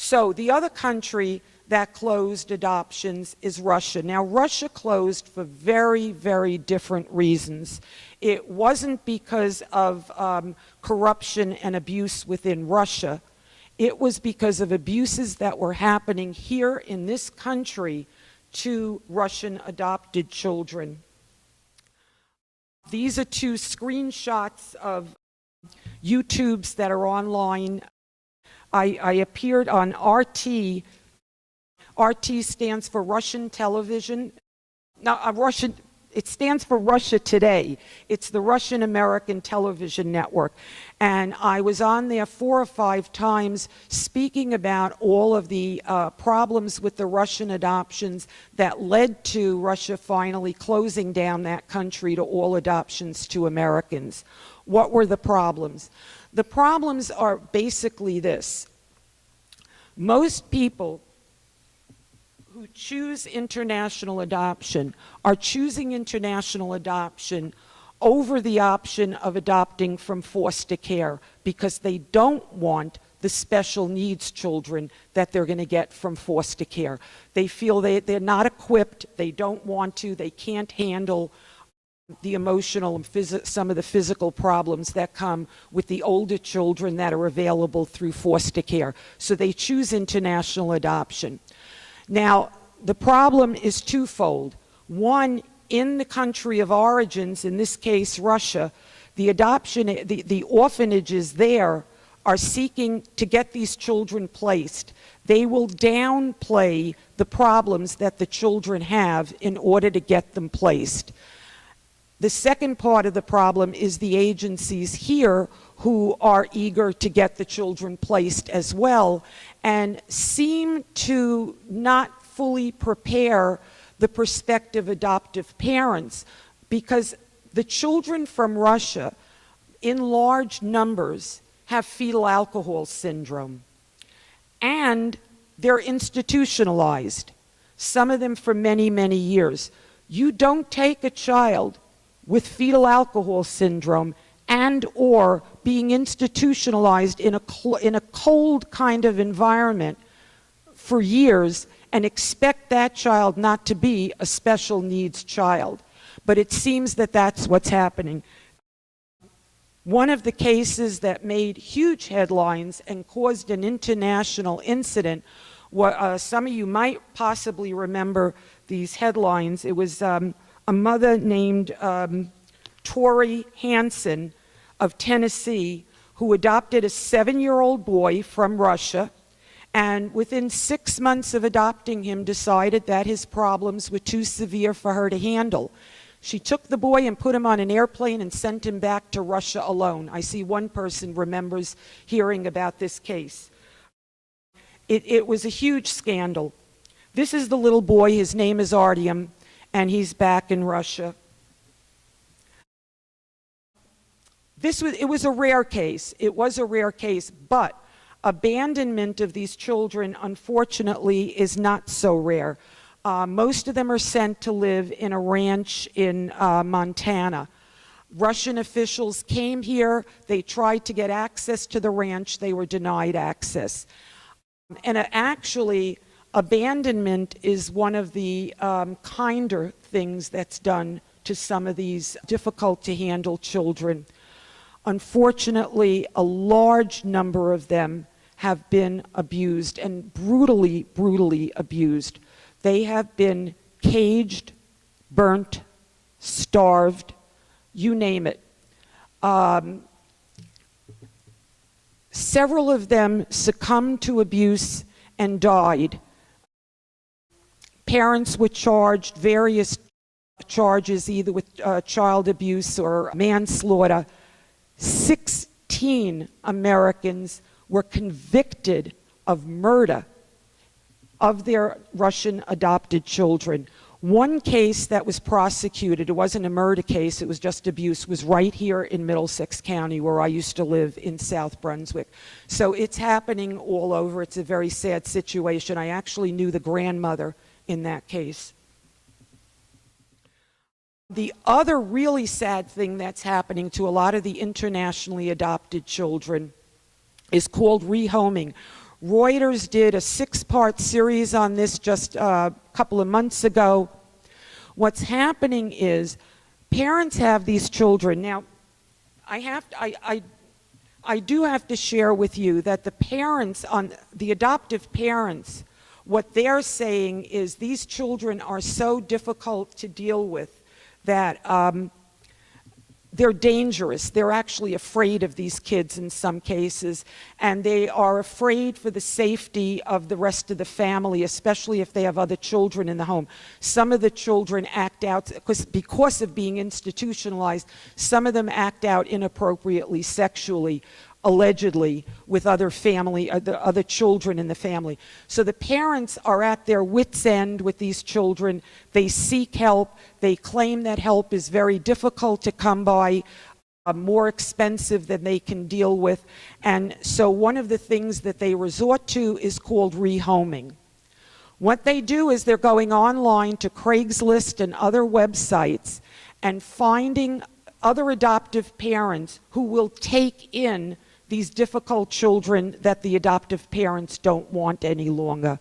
So the other country that closed adoptions is Russia. Now, Russia closed for very, very different reasons. It wasn't because of corruption and abuse within Russia. It was because of abuses that were happening here in this country to Russian adopted children. These are two screenshots of YouTubes that are online. I appeared on RT. RT stands for Russian television. Now, it stands for Russia Today. It's the Russian American television network. And I was on there 4 or 5 times speaking about all of the problems with the Russian adoptions that led to Russia finally closing down that country to all adoptions to Americans. What were the problems? The problems are basically this. Most people who choose international adoption are choosing international adoption over the option of adopting from foster care because they don't want the special needs children that they're going to get from foster care. They feel they're not equipped, they don't want to, they can't handle the emotional and some of the physical problems that come with the older children that are available through foster care. So they choose international adoption. Now, the problem is twofold. One, in the country of origins, in this case Russia, the orphanages there are seeking to get these children placed. They will downplay the problems that the children have in order to get them placed. The second part of the problem is the agencies here who are eager to get the children placed as well and seem to not fully prepare the prospective adoptive parents, because the children from Russia in large numbers have fetal alcohol syndrome and they're institutionalized, some of them for many, many years. You don't take a child with fetal alcohol syndrome and or being institutionalized in a cold kind of environment for years and expect that child not to be a special needs child. But it seems that that's what's happening. One of the cases that made huge headlines and caused an international incident, some of you might possibly remember these headlines. It was a mother named Tori Hansen of Tennessee who adopted a 7-year-old boy from Russia, and within 6 months of adopting him decided that his problems were too severe for her to handle. She took the boy and put him on an airplane and sent him back to Russia alone. I see one person remembers hearing about this case. It was a huge scandal. This is the little boy, his name is Artyom, and he's back in Russia. It was a rare case. It was a rare case, but abandonment of these children, unfortunately, is not so rare. Most of them are sent to live in a ranch in Montana. Russian officials came here. They tried to get access to the ranch. They were denied access. And actually, abandonment is one of the kinder things that's done to some of these difficult-to-handle children. Unfortunately, a large number of them have been abused, and brutally, brutally abused. They have been caged, burnt, starved, you name it. Several of them succumbed to abuse and died. Parents were charged various charges, either with child abuse or manslaughter. 16 Americans were convicted of murder of their Russian adopted children. One case that was prosecuted, it wasn't a murder case, it was just abuse, was right here in Middlesex County where I used to live in South Brunswick. So it's happening all over. It's a very sad situation. I actually knew the grandmother in that case. The other really sad thing that's happening to a lot of the internationally adopted children is called rehoming. Reuters did a 6-part series on this just a couple of months ago. What's happening is parents have these children. Now, I do have to share with you that the parents, the adoptive parents, what they're saying is these children are so difficult to deal with that they're dangerous. They're actually afraid of these kids in some cases, and they are afraid for the safety of the rest of the family, especially if they have other children in the home. Some of the children act out, because of being institutionalized, some of them act out inappropriately sexually, allegedly, with other children in the family. So the parents are at their wits' end with these children. They seek help. They claim that help is very difficult to come by, more expensive than they can deal with. And so one of the things that they resort to is called rehoming. What they do is they're going online to Craigslist and other websites and finding other adoptive parents who will take in these difficult children that the adoptive parents don't want any longer.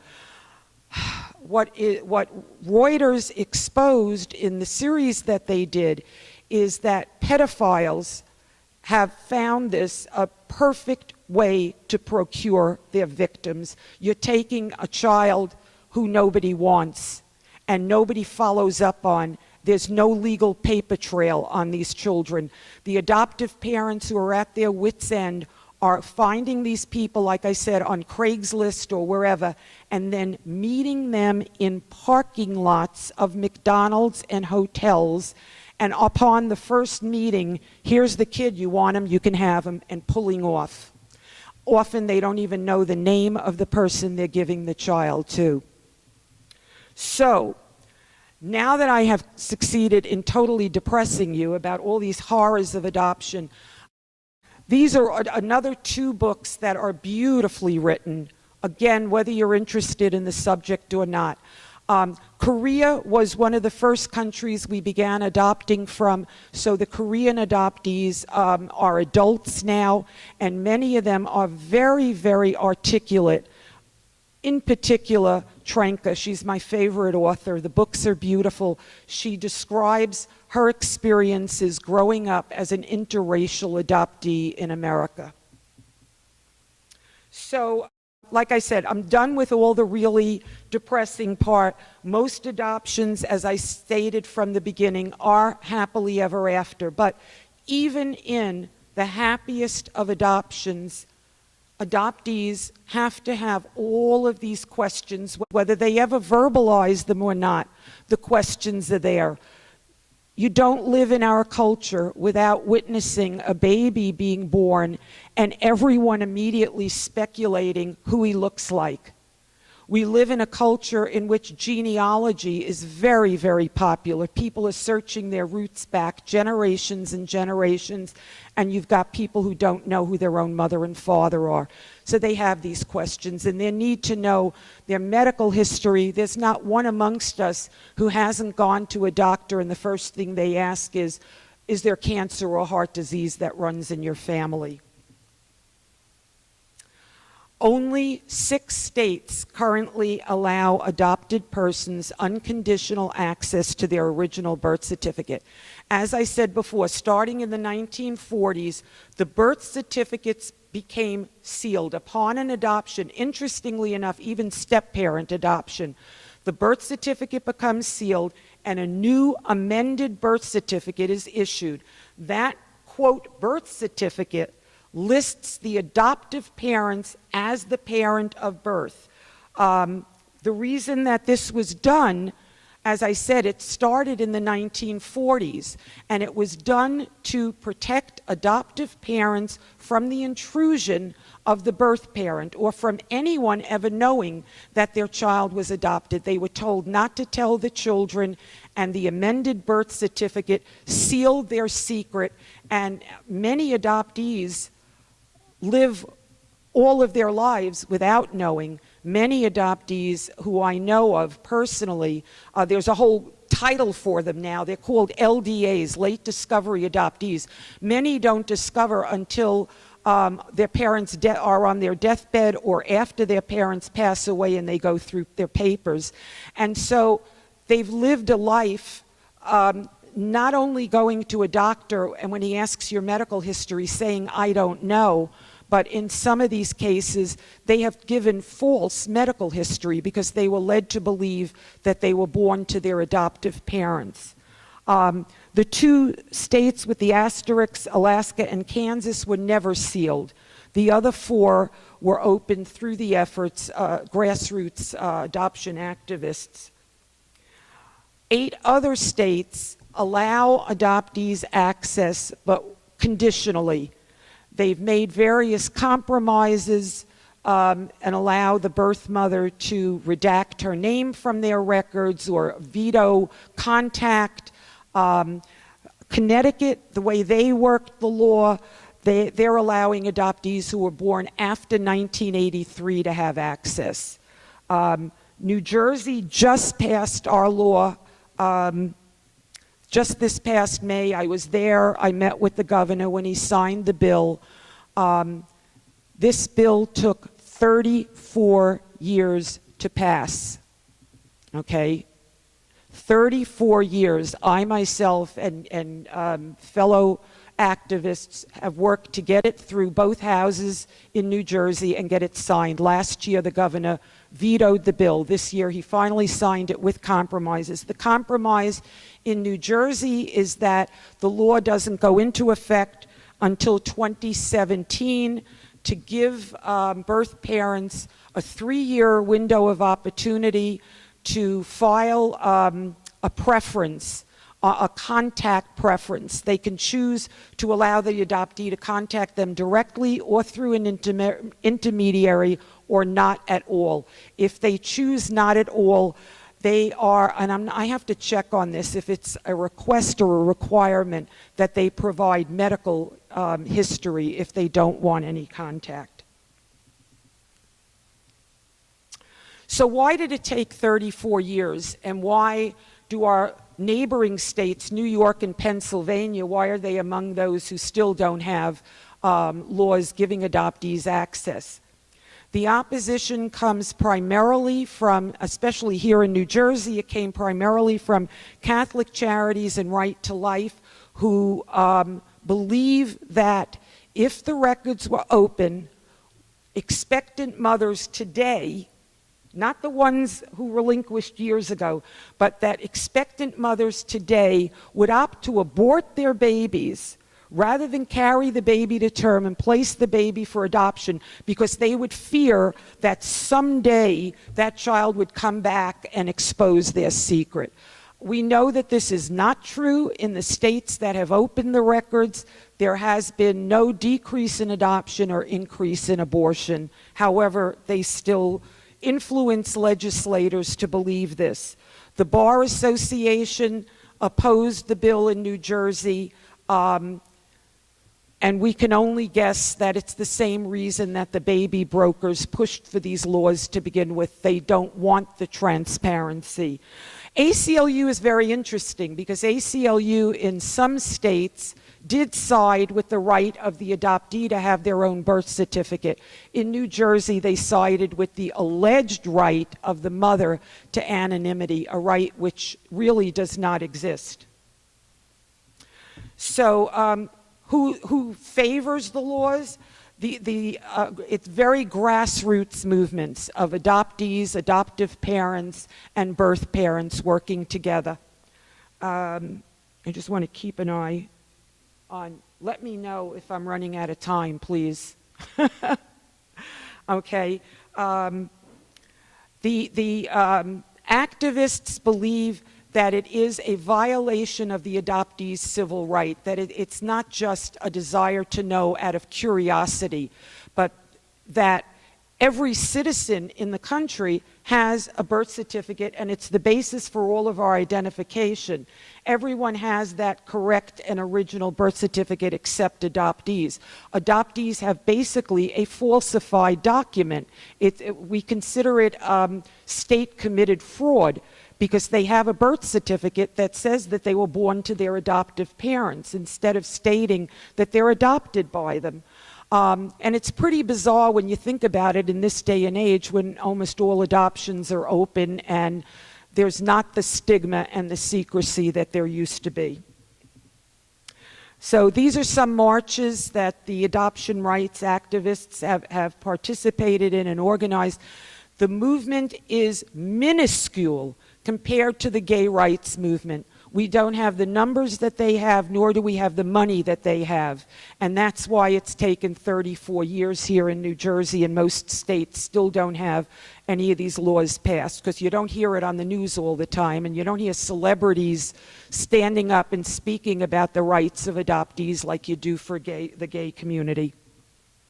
What Reuters exposed in the series that they did is that pedophiles have found this a perfect way to procure their victims. You're taking a child who nobody wants and nobody follows up on. There's no legal paper trail on these children. The adoptive parents who are at their wits' end are finding these people, like I said, on Craigslist or wherever, and then meeting them in parking lots of McDonald's and hotels. And upon the first meeting, here's the kid, you want him, you can have him, and pulling off. Often they don't even know the name of the person they're giving the child to. So, now that I have succeeded in totally depressing you about all these horrors of adoption, these are another 2 books that are beautifully written, again, whether you're interested in the subject or not. Korea was one of the first countries we began adopting from, so the Korean adoptees are adults now, and many of them are very, very articulate. In particular, Tranka, she's my favorite author. The books are beautiful. She describes her experiences growing up as an interracial adoptee in America. So, like I said, I'm done with all the really depressing part. Most adoptions, as I stated from the beginning, are happily ever after. But even in the happiest of adoptions, adoptees have to have all of these questions, whether they ever verbalize them or not. The questions are there. You don't live in our culture without witnessing a baby being born and everyone immediately speculating who he looks like. We live in a culture in which genealogy is very, very popular. People are searching their roots back generations and generations, and you've got people who don't know who their own mother and father are. So they have these questions, and they need to know their medical history. There's not one amongst us who hasn't gone to a doctor, and the first thing they ask is there cancer or heart disease that runs in your family? Only 6 states currently allow adopted persons unconditional access to their original birth certificate. As I said before, starting in the 1940s, the birth certificates became sealed upon an adoption. Interestingly enough, even step-parent adoption, the birth certificate becomes sealed and a new amended birth certificate is issued. That, quote, birth certificate lists the adoptive parents as the parent of birth. The reason that this was done, as I said, it started in the 1940s, and it was done to protect adoptive parents from the intrusion of the birth parent or from anyone ever knowing that their child was adopted. They were told not to tell the children, and the amended birth certificate sealed their secret, and many adoptees live all of their lives without knowing. Many adoptees who I know of personally, there's a whole title for them now. They're called LDAs, late discovery adoptees. Many don't discover until their parents are on their deathbed or after their parents pass away and they go through their papers. And so they've lived a life not only going to a doctor and when he asks your medical history saying, I don't know, but in some of these cases, they have given false medical history because they were led to believe that they were born to their adoptive parents. The 2 states with the asterisks, Alaska and Kansas, were never sealed. The other 4 were opened through the efforts, grassroots adoption activists. 8 other states allow adoptees access, but conditionally. They've made various compromises and allow the birth mother to redact her name from their records or veto contact. Connecticut, the way they worked the law, they're allowing adoptees who were born after 1983 to have access. New Jersey just passed our law just this past May. I was there. I met with the governor when he signed the bill. This bill took 34 years to pass, okay? 34 years. I myself and fellow activists have worked to get it through both houses in New Jersey and get it signed. Last year, the governor vetoed the bill. This year, he finally signed it with compromises. The compromise in New Jersey is that the law doesn't go into effect until 2017 to give birth parents a 3-year window of opportunity to file a preference, a contact preference. They can choose to allow the adoptee to contact them directly or through an intermediary or not at all. If they choose not at all, they are, and I have to check on this, if it's a request or a requirement that they provide medical history if they don't want any contact. So why did it take 34 years, and why do our neighboring states, New York and Pennsylvania, why are they among those who still don't have laws giving adoptees access? The opposition comes primarily from, especially here in New Jersey, it came primarily from Catholic Charities and Right to Life, who believe that if the records were open, expectant mothers today, not the ones who relinquished years ago, but that expectant mothers today would opt to abort their babies rather than carry the baby to term and place the baby for adoption, because they would fear that someday that child would come back and expose their secret. We know that this is not true in the states that have opened the records. There has been no decrease in adoption or increase in abortion. However, they still influence legislators to believe this. The Bar Association opposed the bill in New Jersey, and we can only guess that it's the same reason that the baby brokers pushed for these laws to begin with. They don't want the transparency. ACLU is very interesting because ACLU in some states did side with the right of the adoptee to have their own birth certificate. In New Jersey, they sided with the alleged right of the mother to anonymity, a right which really does not exist. So who favors the laws? It's very grassroots movements of adoptees, adoptive parents, and birth parents working together. I just want to keep an eye on, let me know if I'm running out of time, please. Okay. The activists believe that it is a violation of the adoptee's civil right, that it's not just a desire to know out of curiosity, but that every citizen in the country has a birth certificate, and it's the basis for all of our identification. Everyone has that correct and original birth certificate except adoptees. Adoptees have basically a falsified document. We consider it state-committed fraud, because they have a birth certificate that says that they were born to their adoptive parents instead of stating that they're adopted by them. And it's pretty bizarre when you think about it in this day and age when almost all adoptions are open and there's not the stigma and the secrecy that there used to be. So these are some marches that the adoption rights activists have participated in and organized. The movement is minuscule compared to the gay rights movement. We don't have the numbers that they have, nor do we have the money that they have. And that's why it's taken 34 years here in New Jersey, and most states still don't have any of these laws passed, because you don't hear it on the news all the time, and you don't hear celebrities standing up and speaking about the rights of adoptees like you do for the gay community.